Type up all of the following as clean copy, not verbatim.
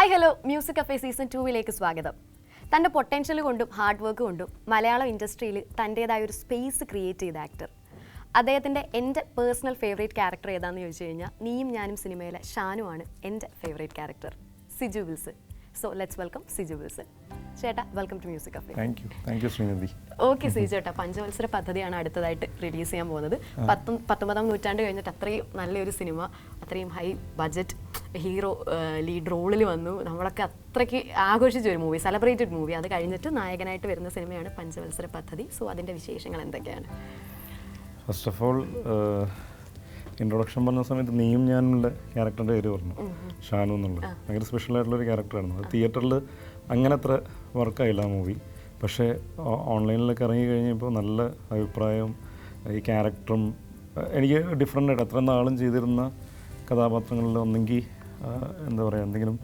Hi hello music cafe season 2 സ്വാഗതം. തൻ്റെ potential കൊണ്ടും ഹാർഡ് വർക്ക് കൊണ്ടും മലയാളം ഇൻഡസ്ട്രിയിൽ തൻ്റേതായ ഒരു സ്പേസ് ക്രിയേറ്റ് ചെയ്ത ആക്ടർ. അദ്ദേഹത്തിൻ്റെ എൻ്റെ പേഴ്സണൽ ഫേവറേറ്റ് ക്യാരക്ടർ ഏതാണെന്ന് ചോദിച്ചു കഴിഞ്ഞാൽ നീയും ഞാനും സിനിമയിലെ ഷാനു ആണ് എൻ്റെ favourite character, Siju Wilson. So let's welcome Siju Wilson. ചേട്ടാ, welcome to music cafe. Thank you Srinidhi. Okay Siju ചേട്ടാ, പഞ്ചവത്സര പദ്ധതിയാണ് അടുത്തതായിട്ട് റിലീസ് ചെയ്യാൻ പോകുന്നത്. 19ാം നൂറ്റാണ്ട് കഴിഞ്ഞിട്ട് അത്രയും നല്ലൊരു സിനിമ, അത്രയും ഹൈ ബഡ്ജറ്റ്, ഹീറോ ലീഡ് റോളിൽ വന്നു, നമ്മളൊക്കെ അത്രയ്ക്ക് ആഘോഷിച്ച ഒരു മൂവി, സെലിബ്രേറ്റഡ് മൂവി. അത് കഴിഞ്ഞിട്ട് നായകനായിട്ട് വരുന്ന സിനിമയാണ് പഞ്ചവത്സര പദ്ധതി. സോ അതിൻ്റെ വിശേഷങ്ങൾ എന്തൊക്കെയാണ്? ഫസ്റ്റ് ഓഫ് ഓൾ, ഇൻട്രൊഡക്ഷൻ പറഞ്ഞ സമയത്ത് നീയും ഞാനുള്ള ക്യാരക്ടറിൻ്റെ പേര് പറഞ്ഞു, ഷാനു എന്നുള്ളത്. ഭയങ്കര സ്പെഷ്യൽ ആയിട്ടുള്ളൊരു ക്യാരക്ടറായിരുന്നു. അത് തിയേറ്ററിൽ അങ്ങനെ അത്ര വർക്കായില്ല ആ മൂവി. പക്ഷേ ഓൺലൈനിലൊക്കെ ഇറങ്ങി കഴിഞ്ഞപ്പോൾ നല്ല അഭിപ്രായം. ഈ ക്യാരക്ടറും എനിക്ക് ഡിഫറെൻ്റ് ആയിട്ട് അത്ര നാളും ചെയ്തിരുന്ന കഥാപാത്രങ്ങളിൽ ഒന്നെങ്കിൽ എന്താ പറയുക, എന്തെങ്കിലും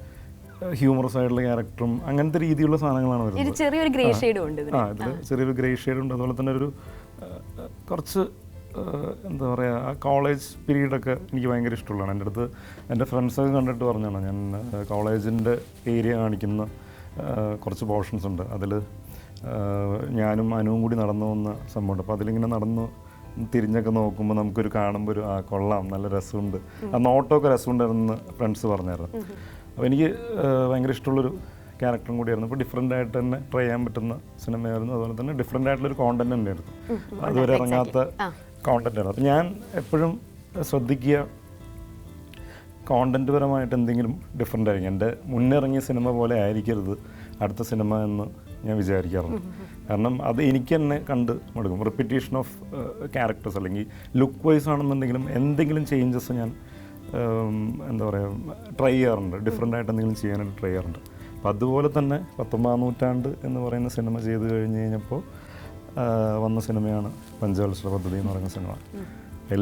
ഹ്യൂമറസ് ആയിട്ടുള്ള ക്യാരക്ടറും അങ്ങനത്തെ രീതിയിലുള്ള സാധനങ്ങളാണ് വരുന്നത്. ചെറിയൊരു ഗ്രേ ഷെയ്ഡും ഉണ്ട്. ഇതിൽ ചെറിയൊരു ഗ്രേ ഷെയ്ഡ് ഉണ്ട്. അതുപോലെ തന്നെ ഒരു കുറച്ച് എന്താ പറയുക, ആ കോളേജ് പീരീഡൊക്കെ എനിക്ക് ഭയങ്കര ഇഷ്ടമുള്ളതാണ്. എൻ്റെ അടുത്ത് എൻ്റെ ഫ്രണ്ട്സൊക്കെ കണ്ടിട്ട് പറഞ്ഞാണ്, ഞാൻ കോളേജിൻ്റെ ഏരിയ കാണിക്കുന്ന കുറച്ച് പോർഷൻസ് ഉണ്ട്. അതിൽ ഞാനും അനുവും കൂടി നടന്നു വന്ന സംഭവമുണ്ട്. അപ്പോൾ അതിലിങ്ങനെ നടന്നു തിരിഞ്ഞൊക്കെ നോക്കുമ്പോൾ നമുക്കൊരു കാണുമ്പോൾ ഒരു കൊള്ളാം, നല്ല രസമുണ്ട്, ആ നോട്ടമൊക്കെ രസമുണ്ടായിരുന്നു ഫ്രണ്ട്സ് പറഞ്ഞായിരുന്നു. അപ്പോൾ എനിക്ക് ഭയങ്കര ഇഷ്ടമുള്ളൊരു ക്യാരക്ടറും കൂടിയായിരുന്നു. ഇപ്പോൾ ഡിഫറെൻ്റ് ആയിട്ട് തന്നെ ട്രൈ ചെയ്യാൻ പറ്റുന്ന സിനിമയായിരുന്നു. അതുപോലെ തന്നെ ഡിഫറെൻ്റ് ആയിട്ടുള്ളൊരു കോണ്ടന്റ് തന്നെയായിരുന്നു, അതുവരെ ഇറങ്ങാത്ത കോണ്ടന്റ് ആയിരുന്നു. അപ്പോൾ ഞാൻ എപ്പോഴും ശ്രദ്ധിക്കുക, കോണ്ടന്റ് പരമായിട്ട് എന്തെങ്കിലും ഡിഫറെൻ്റ് ആയിരിക്കും. എൻ്റെ മുന്നിറങ്ങിയ സിനിമ പോലെ ആയിരിക്കരുത് അടുത്ത സിനിമ എന്ന് ഞാൻ വിചാരിക്കാറുണ്ട്. കാരണം അത് എനിക്ക് തന്നെ കണ്ട് മടുക്കും. റിപ്പീറ്റേഷൻ ഓഫ് ക്യാരക്ടേഴ്സ് അല്ലെങ്കിൽ ലുക്ക് വൈസ് ആണെന്നുണ്ടെങ്കിലും എന്തെങ്കിലും ചേഞ്ചസ് ഞാൻ എന്താ പറയുക ട്രൈ ചെയ്യാറുണ്ട്. ഡിഫറെൻ്റ് ആയിട്ട് എന്തെങ്കിലും ചെയ്യാനായിട്ട് ട്രൈ ചെയ്യാറുണ്ട്. അപ്പോൾ അതുപോലെ തന്നെ 19ാം നൂറ്റാണ്ട് എന്ന് പറയുന്ന സിനിമ ചെയ്ത് കഴിഞ്ഞപ്പോൾ വന്ന സിനിമയാണ് പഞ്ചവത്സര പദ്ധതി എന്ന് പറയുന്ന സിനിമ.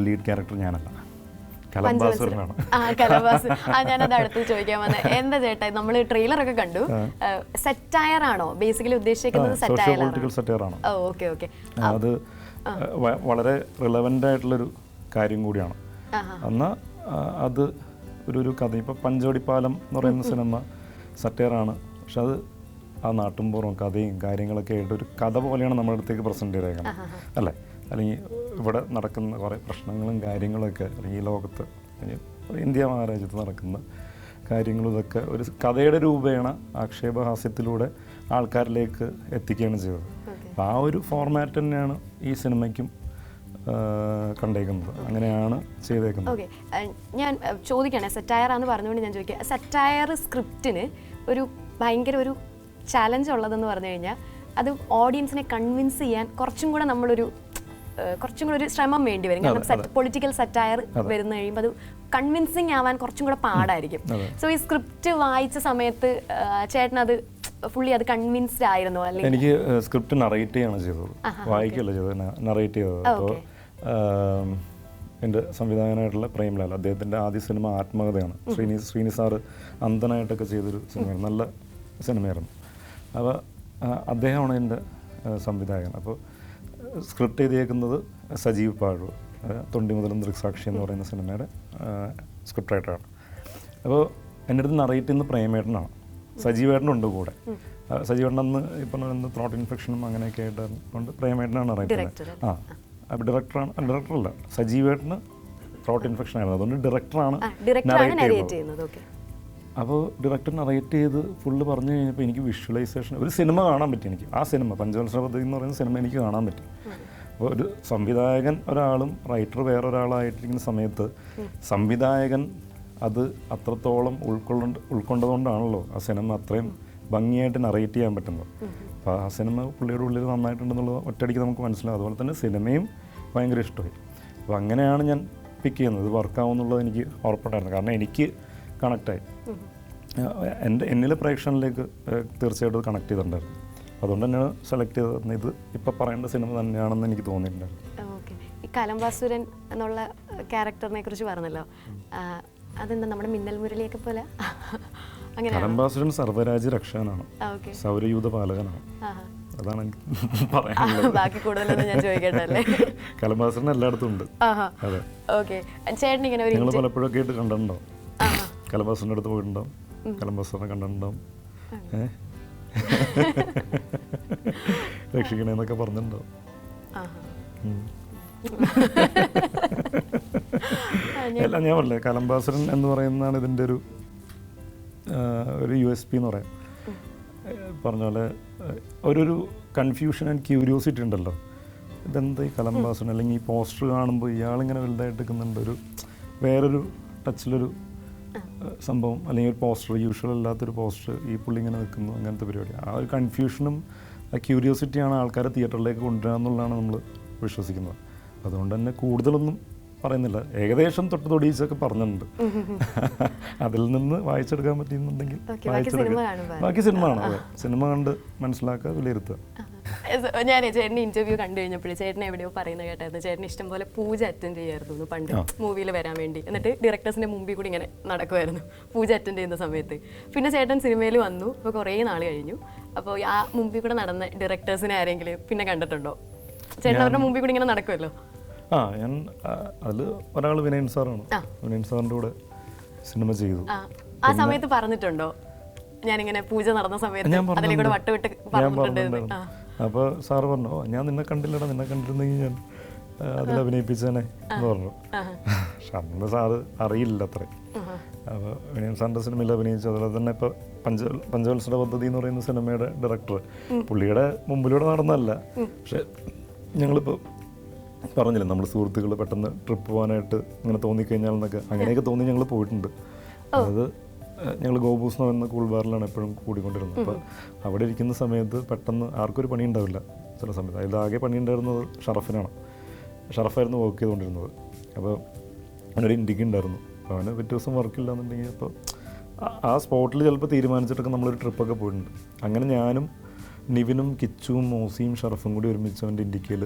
ലീഡ് ക്യാരക്ടർ ഞാനല്ല, കലംബാസുരനാണ്. ഞാനത് അടുത്ത് ചോദിക്കാൻ വന്നത്. എന്താ ചേട്ടാ, നമ്മൾ ട്രെയിലറൊക്കെ കണ്ടു, സറ്റയർ ആണോ ബേസിക്കലി ഉദ്ദേശിക്കുന്നത്? സോഷ്യോ പൊളിറ്റിക്കൽ സറ്റയർ ആണ്. അത് വളരെ റിലവൻ്റ് ആയിട്ടുള്ളൊരു കാര്യം കൂടിയാണ്. എന്നാൽ അത് ഒരു കഥ, ഇപ്പോൾ പഞ്ചവടിപ്പാലം എന്ന് പറയുന്ന സിനിമ സറ്റയറാണ്. പക്ഷെ അത് ആ നാട്ടുംപുറവും കഥയും കാര്യങ്ങളൊക്കെ ആയിട്ട് ഒരു കഥ പോലെയാണ് നമ്മുടെ അടുത്തേക്ക് പ്രസൻറ്റ് ചെയ്തേക്കുന്നത്, അല്ലേ? അല്ലെങ്കിൽ ഇവിടെ നടക്കുന്ന കുറേ പ്രശ്നങ്ങളും കാര്യങ്ങളൊക്കെ, അല്ലെങ്കിൽ ലോകത്ത്, ഇന്ത്യ മഹാരാജ്യത്ത് നടക്കുന്ന കാര്യങ്ങളും ഇതൊക്കെ ഒരു കഥയുടെ രൂപേണ ആക്ഷേപഹാസ്യത്തിലൂടെ ആൾക്കാരിലേക്ക് എത്തിക്കുകയാണ് ചെയ്തത്. അപ്പോൾ ആ ഒരു ഫോർമാറ്റ് തന്നെയാണ് ഈ സിനിമയ്ക്കും കണ്ടേക്കുന്നത്, അങ്ങനെയാണ് ചെയ്തേക്കുന്നത്. ഓക്കെ, ഞാൻ ചോദിക്കണേ, സറ്റയറാന്ന് പറഞ്ഞുകൊണ്ട് ഞാൻ ചോദിക്കുക, സറ്റയർ സ്ക്രിപ്റ്റിന് ഒരു ഭയങ്കര ഒരു ചാലഞ്ച് ഉള്ളതെന്ന് പറഞ്ഞു കഴിഞ്ഞാൽ അത് ഓഡിയൻസിനെ കൺവിൻസ് ചെയ്യാൻ കുറച്ചും കൂടെ ഒരു ശ്രമം വേണ്ടി വരും. കാരണം പൊളിറ്റിക്കൽ സറ്റയർ വരുന്ന കഴിയുമ്പോൾ അത് കൺവിൻസിങ് ആവാൻ കുറച്ചും കൂടെ പാടായിരിക്കും. സോ ഈ സ്ക്രിപ്റ്റ് വായിച്ച സമയത്ത് ചേട്ടനത് ഫുള്ളി അത് കൺവിൻസ്ഡ് ആയിരുന്നു? അല്ലെങ്കിൽ എനിക്ക് സ്ക്രിപ്റ്റ് നറേറ്റ് ചെയ്യാണ് ചെയ്തത്, വായിക്കുകയല്ല ചെയ്തത്, നറേറ്റ് ചെയ്തത്. അപ്പോൾ എൻ്റെ സംവിധായകനായിട്ടുള്ള പ്രേംലാൽ, അദ്ദേഹത്തിൻ്റെ ആദ്യ സിനിമ ആത്മകഥയാണ്. ശ്രീനി സാറ് അന്ധനായിട്ടൊക്കെ ചെയ്തൊരു സിനിമയാണ്, നല്ല സിനിമയായിരുന്നു. അപ്പോൾ അദ്ദേഹമാണ് എൻ്റെ സംവിധായകൻ. അപ്പോൾ സ്ക്രിപ്റ്റ് എഴുതിയേക്കുന്നത് സജീവ് പാഴൂർ, തൊണ്ടി മുതലും ദൃക്സാക്ഷി എന്ന് പറയുന്ന സിനിമയുടെ സ്ക്രിപ്റ്റ് റൈറ്ററാണ്. അപ്പോൾ എൻ്റെ അടുത്ത് നറേറ്റ് ചെയ്യുന്നത് പ്രേമേട്ടനാണ്. സജീവേട്ടനുണ്ട് കൂടെ. സജീവേട്ടൻ അന്ന് ഇപ്പം ത്രോട്ട് ഇൻഫെക്ഷനും അങ്ങനെയൊക്കെ ആയിട്ടുണ്ട്. പ്രേമേട്ടനാണ് നറേറ്റ് ചെയ്യുന്നത്. അപ്പോൾ ഡയറക്ടറല്ല, സജീവേട്ടന് ത്രോട്ട് ഇൻഫെക്ഷൻ ആയിരുന്നു, അതുകൊണ്ട് ഡയറക്ടറാണ് നറേറ്റ് ചെയ്യുന്നത്. അപ്പോൾ ഡയറക്ടർ നറേറ്റ് ചെയ്ത് ഫുള്ള് പറഞ്ഞു കഴിഞ്ഞപ്പോൾ എനിക്ക് വിഷ്വലൈസേഷൻ, ഒരു സിനിമ കാണാൻ പറ്റി. എനിക്ക് ആ സിനിമ പഞ്ചവത്സര പദ്ധതി എന്ന് പറയുന്ന സിനിമ എനിക്ക് കാണാൻ പറ്റി. അപ്പോൾ ഒരു സംവിധായകൻ ഒരാളും റൈറ്റർ വേറൊരാളായിട്ടിരിക്കുന്ന സമയത്ത് സംവിധായകൻ അത് അത്രത്തോളം ഉൾക്കൊണ്ടതുകൊണ്ടാണല്ലോ ആ സിനിമ അത്രയും ഭംഗിയായിട്ട് നറേറ്റ് ചെയ്യാൻ പറ്റുന്നത്. അപ്പോൾ ആ സിനിമ പുള്ളിയുടെ ഉള്ളിൽ നന്നായിട്ടുണ്ടെന്നുള്ളത് ഒറ്റയടിക്ക് നമുക്ക് മനസ്സിലാവും. അതുപോലെ തന്നെ സിനിമയും ഭയങ്കര ഇഷ്ടമായി. അപ്പോൾ അങ്ങനെയാണ് ഞാൻ പിക്ക് ചെയ്യുന്നത്. ഇത് വർക്കാവുമെന്നുള്ളത് എനിക്ക് ഉറപ്പുണ്ടായിരുന്നു, കാരണം എനിക്ക് കണക്റ്റായി. എന്നിൽ പ്രേക്ഷകനിലേക്ക് തീർച്ചയായിട്ടും കണക്ട് ചെയ്തിട്ടുണ്ടായിരുന്നു. അതുകൊണ്ട് തന്നെയാണ് സെലക്ട് ചെയ്തത്. ഇത് ഇപ്പം പറയേണ്ട സിനിമ തന്നെയാണെന്ന് എനിക്ക് തോന്നിയിട്ടുണ്ടായിരുന്നു. ഓക്കെ, ഈ കലംബാസുരൻ എന്നുള്ള ക്യാരക്ടറിനെ കുറിച്ച് പറഞ്ഞല്ലോ, അതെന്താ നമ്മുടെ മിന്നൽ മുരളിയൊക്കെ പോലെ? കലംബാസുരൻ സർവ്വരാജ്യ രക്ഷകനാണ്, സൗരയൂഥ പാലകനാണ്. അതാണ് എനിക്ക് പറയാനുള്ളത്. ബാക്കി കൂടുതലൊന്നും ഞാൻ ചോദിക്കട്ടല്ലേ. കലംബാസുരൻ എല്ലായിടത്തും ഉണ്ട്. അതെ, ഓക്കെ. ചേട്ടൻ ഇങ്ങനെ നിങ്ങൾ പലപ്പോഴൊക്കെ ആയിട്ട് കണ്ടിട്ടുണ്ടോ? കലംബാസുരൻ്റെ അടുത്ത് പോയിട്ടുണ്ടോ? കലംബാസ് സാറിനെ കണ്ടിട്ടുണ്ടാവും. രക്ഷിക്കണേന്നൊക്കെ പറഞ്ഞിട്ടുണ്ടാവും. അല്ല, ഞാൻ പറഞ്ഞില്ലേ, കലംബാസരൻ എന്ന് പറയുന്നതാണ് ഇതിൻ്റെ ഒരു USP എന്ന് പറയാം. പറഞ്ഞ പോലെ ഒരു കൺഫ്യൂഷൻ ആൻഡ് ക്യൂരിയോസിറ്റി ഉണ്ടല്ലോ. ഇതെന്താ ഈ കലംബാസരൻ, അല്ലെങ്കിൽ ഈ പോസ്റ്റർ കാണുമ്പോൾ ഇയാളിങ്ങനെ വലുതായിട്ട് നിൽക്കുന്നുണ്ട്, ഒരു വേറൊരു ടച്ചിലൊരു സംഭവം, അല്ലെങ്കിൽ ഒരു പോസ്റ്റർ, യൂഷ്വൽ അല്ലാത്തൊരു പോസ്റ്റർ, ഈ പുള്ളി ഇങ്ങനെ നിൽക്കുന്നു, അങ്ങനത്തെ പരിപാടി. ആ ഒരു കൺഫ്യൂഷനും ആ ക്യൂരിയോസിറ്റിയാണ് ആൾക്കാരെ തിയേറ്ററിലേക്ക് കൊണ്ടുവരിക എന്നുള്ളതാണ് നമ്മൾ വിശ്വസിക്കുന്നത്. അതുകൊണ്ട് തന്നെ കൂടുതലൊന്നും പറയുന്നില്ല, ഏകദേശം തൊടിയിച്ചൊക്കെ പറഞ്ഞിട്ടുണ്ട്. അതിൽ നിന്ന് വായിച്ചെടുക്കാൻ പറ്റിയെന്നുണ്ടെങ്കിൽ ബാക്കി സിനിമ കാണാം. അതെ, സിനിമ കണ്ട് മനസ്സിലാക്കുക, വിലയിരുത്തുക. ഞാൻ ചേട്ടൻ്റെ ഇന്റർവ്യൂ കണ്ടു കഴിഞ്ഞപ്പോൾ ചേട്ടൻ എവിടെയോ പറയുന്നത് കേട്ടായിരുന്നു, ചേട്ടൻ ഇഷ്ടംപോലെ പൂജ അറ്റൻഡ് ചെയ്യായിരുന്നു പണ്ട് മൂവിയിൽ വരാൻ വേണ്ടി. എന്നിട്ട് ഡയറക്ടേഴ്സിന്റെ മുമ്പിൽ കൂടി ഇങ്ങനെ നടക്കുമായിരുന്നു പൂജ അറ്റൻഡ് ചെയ്യുന്ന സമയത്ത്. പിന്നെ ചേട്ടൻ സിനിമയിൽ വന്നു, ഇപ്പോൾ കുറേ നാൾ കഴിഞ്ഞു. അപ്പോൾ ആ മുമ്പിൽ കൂടെ നടന്ന ഡയറക്ടേഴ്സിനെ ആരെങ്കിലും പിന്നെ കണ്ടിട്ടുണ്ടോ? ചേട്ടൻ അവരുടെ മുമ്പിൽ കൂടി ഇങ്ങനെ നടക്കുമല്ലോ. ഞാൻ അതിൽ ഒരാൾ വിനയൻ സാറാണ്. വിനയൻ സാറിൻ്റെ കൂടെ സിനിമ ചെയ്തു. ആ സമയത്ത് പറഞ്ഞിട്ടുണ്ടോ ഞാനിങ്ങനെ പൂജ നടന്ന സമയത്ത് അതിലേക്കൂടെ വട്ടുവിട്ട് പറഞ്ഞിട്ടുണ്ടായിരുന്നു? അപ്പോൾ സാറ് പറഞ്ഞു, ഞാൻ നിന്നെ കണ്ടില്ലടാ, നിന്നെ കണ്ടിരുന്നെങ്കിൽ ഞാൻ അതിൽ അഭിനയിപ്പിച്ചേനെ എന്ന് പറഞ്ഞു. പക്ഷെ അന്ന് സാറ് അറിയില്ല അത്രയും. അപ്പോൾ വിനയൻ സാറിൻ്റെ സിനിമയിൽ അഭിനയിച്ചു. അതുപോലെ തന്നെ ഇപ്പോൾ പഞ്ചവത്സര പദ്ധതി എന്ന് പറയുന്ന സിനിമയുടെ ഡയറക്ടർ പുള്ളിയുടെ മുമ്പിലൂടെ നടന്നതല്ല. പക്ഷെ ഞങ്ങളിപ്പോൾ പറഞ്ഞില്ലേ, നമ്മൾ സുഹൃത്തുക്കൾ പെട്ടെന്ന് ട്രിപ്പ് പോകാനായിട്ട് ഇങ്ങനെ തോന്നിക്കഴിഞ്ഞാൽ എന്നൊക്കെ, അങ്ങനെയൊക്കെ തോന്നി ഞങ്ങൾ പോയിട്ടുണ്ട്. അതായത് ഞങ്ങൾ ഗോബൂസ് എന്ന് പറയുന്ന കൂൾ ബാറിലാണ് എപ്പോഴും കൂടിക്കൊണ്ടിരുന്നത്. അപ്പോൾ അവിടെ ഇരിക്കുന്ന സമയത്ത് പെട്ടെന്ന് ആർക്കൊരു പണി ഉണ്ടാവില്ല ചില സമയത്ത്. അതിലാകെ പണി ഉണ്ടായിരുന്നത് ഷറഫിനാണ്. ഷറഫായിരുന്നു വർക്ക് ചെയ്തുകൊണ്ടിരുന്നത്. അപ്പോൾ അവനൊരു ഇൻഡിക്ക് ഉണ്ടായിരുന്നു. അപ്പോൾ അവന് പിറ്റേ ദിവസം വർക്കില്ല എന്നുണ്ടെങ്കിൽ അപ്പോൾ ആ സ്പോട്ടിൽ ചിലപ്പോൾ തീരുമാനിച്ചിട്ടൊക്കെ നമ്മളൊരു ട്രിപ്പൊക്കെ പോയിട്ടുണ്ട്. അങ്ങനെ ഞാനും നിവിനും കിച്ചുവും മോസിയും ഷറഫും കൂടി ഒരുമിച്ച് അവൻ്റെ ഇൻഡിക്കയിൽ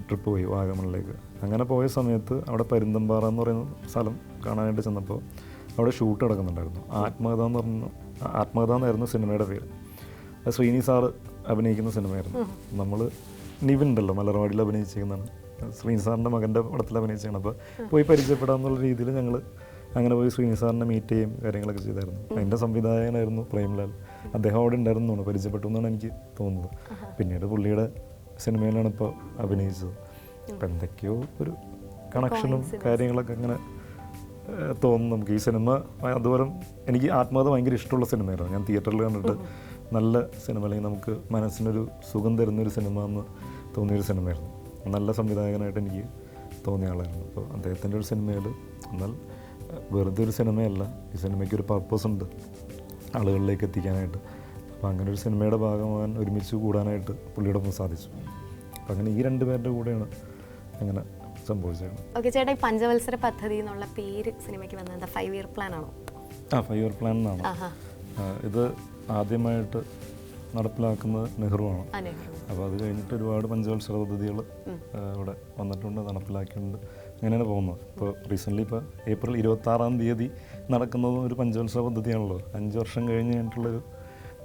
ട്രിപ്പ് പോയി വാഗമണിലേക്ക്. അങ്ങനെ പോയ സമയത്ത് അവിടെ പരുന്തമ്പാറ എന്ന് പറയുന്ന സ്ഥലം കാണാനായിട്ട് ചെന്നപ്പോൾ അവിടെ ഷൂട്ട് നടക്കുന്നുണ്ടായിരുന്നു. ആത്മകഥ എന്നായിരുന്നു സിനിമയുടെ പേര്. അത് ശ്രീനി സാറ് അഭിനയിക്കുന്ന സിനിമയായിരുന്നു. നമ്മൾ നിവിൻ ഉണ്ടല്ലോ, മലർവാടിയിൽ അഭിനയിച്ചിരിക്കുന്നതാണ്, ശ്രീനി സാറിൻ്റെ മകൻ്റെ പടത്തിൽ അഭിനയിച്ചാണ്. അപ്പോൾ പോയി പരിചയപ്പെടാമെന്നുള്ള രീതിയിൽ ഞങ്ങൾ അങ്ങനെ പോയി ശ്രീനി സാറിനെ മീറ്റ് ചെയ്യും കാര്യങ്ങളൊക്കെ ചെയ്തായിരുന്നു. അതിൻ്റെ സംവിധായകനായിരുന്നു പ്രേംലാൽ. അദ്ദേഹം അവിടെ ഉണ്ടായിരുന്നു, പരിചയപ്പെട്ടു എന്നാണ് എനിക്ക് തോന്നുന്നത്. പിന്നീട് പുള്ളിയുടെ സിനിമയിലാണ് ഇപ്പോൾ അഭിനയിച്ചത്. അപ്പം എന്തൊക്കെയോ ഒരു കണക്ഷനും കാര്യങ്ങളൊക്കെ അങ്ങനെ തോന്നുന്നു നമുക്ക്. ഈ സിനിമ അതുപോലെ എനിക്ക് ആത്മകഥ ഭയങ്കര ഇഷ്ടമുള്ള സിനിമയായിരുന്നു. ഞാൻ തിയേറ്ററിൽ കണ്ടിട്ട് നല്ല സിനിമ, അല്ലെങ്കിൽ നമുക്ക് മനസ്സിനൊരു സുഖം തരുന്നൊരു സിനിമ എന്ന് തോന്നിയൊരു സിനിമയായിരുന്നു. നല്ല സംവിധായകനായിട്ട് എനിക്ക് തോന്നിയ ആളായിരുന്നു. അപ്പോൾ അദ്ദേഹത്തിൻ്റെ ഒരു സിനിമയിൽ, എന്നാൽ വെറുതെ ഒരു സിനിമയല്ല, ഈ സിനിമയ്ക്ക് ഒരു പർപ്പസ് ഉണ്ട് ആളുകളിലേക്ക് എത്തിക്കാനായിട്ട്. അപ്പോൾ അങ്ങനെ ഒരു സിനിമയുടെ ഭാഗമാകാൻ, ഒരുമിച്ച് കൂടാനായിട്ട് പുള്ളിയുടെ ഒപ്പം സാധിച്ചു. അപ്പം അങ്ങനെ ഈ രണ്ടുപേരുടെ കൂടെയാണ് അങ്ങനെ സംഭവിച്ചത്. ഓക്കെ ചേട്ടാ, ഈ പഞ്ചവത്സര പദ്ധതി എന്നുള്ള പേര് സിനിമയ്ക്ക് വന്നത് എന്താ, 5 ഇയർ പ്ലാൻ ആണോ? 5 ഇയർ പ്ലാൻ എന്നാണ്. ഇത് ആദ്യമായിട്ട് നടപ്പിലാക്കുന്നത് നെഹ്റുവാണ്. അപ്പോൾ അത് കഴിഞ്ഞിട്ട് ഒരുപാട് പഞ്ചവത്സര പദ്ധതികൾ ഇവിടെ വന്നിട്ടുണ്ട്, നടപ്പിലാക്കിയിട്ടുണ്ട്. അങ്ങനെയാണ് പോകുന്നത്. ഇപ്പോൾ റീസെൻ്റ്ലി ഇപ്പോൾ ഏപ്രിൽ 26 നടക്കുന്നതും ഒരു പഞ്ചവത്സര പദ്ധതിയാണല്ലോ. 5 വർഷം കഴിഞ്ഞിട്ടുള്ളൊരു